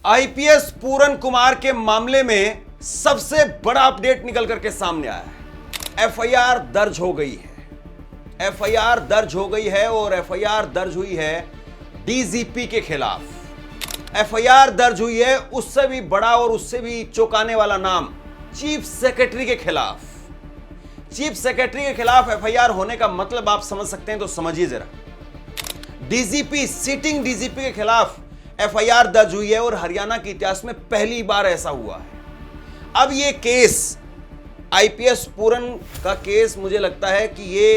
IPS पूरन कुमार के मामले में सबसे बड़ा अपडेट निकल करके सामने आया है। एफआईआर दर्ज हो गई है। एफआईआर दर्ज हो गई है और एफआईआर दर्ज हुई है डीजीपी के खिलाफ। एफआईआर दर्ज हुई है उससे भी बड़ा और उससे भी चौंकाने वाला नाम, चीफ सेक्रेटरी के खिलाफ। चीफ सेक्रेटरी के खिलाफ एफआईआर होने का मतलब आप समझ सकते हैं, तो समझिए जरा। डीजीपी, सिटिंग डीजीपी के खिलाफ एफआईआर दर्ज हुई है और हरियाणा के इतिहास में पहली बार ऐसा हुआ है। अब ये केस, आईपीएस पूरन का केस, मुझे लगता है कि ये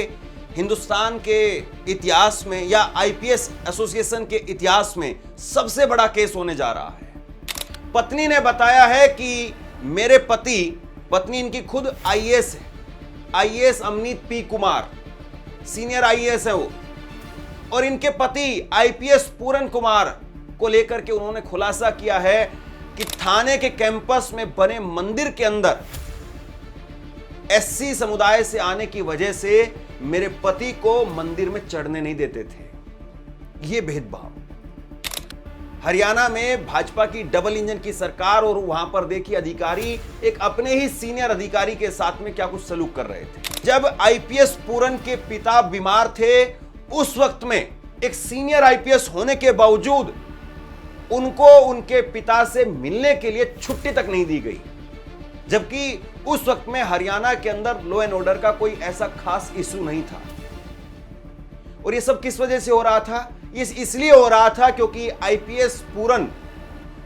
हिंदुस्तान के इतिहास में या आईपीएस एसोसिएशन के इतिहास में सबसे बड़ा केस होने जा रहा है। पत्नी ने बताया है कि मेरे पत्नी इनकी खुद आईएएस है, IAS Amneet P Kumar, senior IAS है वो, और इनके पति आईपीएस पूरन कुमार को लेकर के उन्होंने खुलासा किया है कि थाने के कैंपस में बने मंदिर के अंदर एससी समुदाय से आने की वजह से मेरे पति को मंदिर में चढ़ने नहीं देते थे। यह भेदभाव। हरियाणा में भाजपा की डबल इंजन की सरकार, और वहां पर देखिए अधिकारी एक अपने ही सीनियर अधिकारी के साथ में क्या कुछ सलूक कर रहे थे। जब आईपीएस पूरन के पिता बीमार थे, उस वक्त में एक सीनियर आईपीएस होने के बावजूद उनको उनके पिता से मिलने के लिए छुट्टी तक नहीं दी गई, जबकि उस वक्त में हरियाणा के अंदर लॉ एंड ऑर्डर का कोई ऐसा खास इशू नहीं था। और ये सब किस वजह से हो रहा था? इसलिए हो रहा था क्योंकि आईपीएस पूरन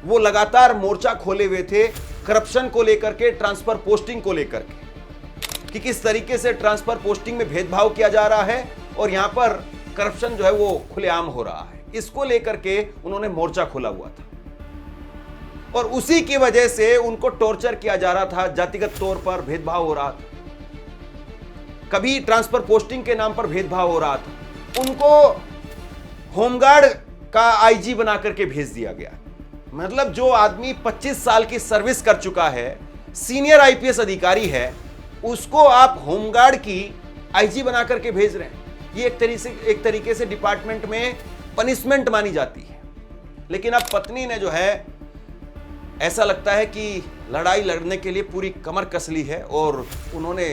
वो लगातार मोर्चा खोले हुए थे करप्शन को लेकर के, ट्रांसफर पोस्टिंग को लेकर के, कि किस तरीके से ट्रांसफर पोस्टिंग में भेदभाव किया जा रहा है और यहां पर करप्शन जो है वो खुलेआम हो रहा है। इसको लेकर के उन्होंने मोर्चा खोला हुआ था और उसी की वजह से उनको टॉर्चर किया जा रहा था, जातिगत तौर पर भेदभाव हो रहा था, कभी ट्रांसफर पोस्टिंग के नाम पर भेदभाव हो रहा था। उनको होमगार्ड का आईजी बना करके भेज दिया गया। मतलब जो आदमी 25 साल की सर्विस कर चुका है, सीनियर आईपीएस अधिकारी है, उसको आप होमगार्ड की आईजी बना करके भेज रहे हैं। ये एक तरीके से डिपार्टमेंट में पनिशमेंट मानी जाती है। लेकिन अब पत्नी ने जो है, ऐसा लगता है कि लड़ाई लड़ने के लिए पूरी कमर कस ली है और उन्होंने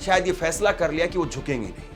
शायद ये फैसला कर लिया कि वो झुकेंगे नहीं।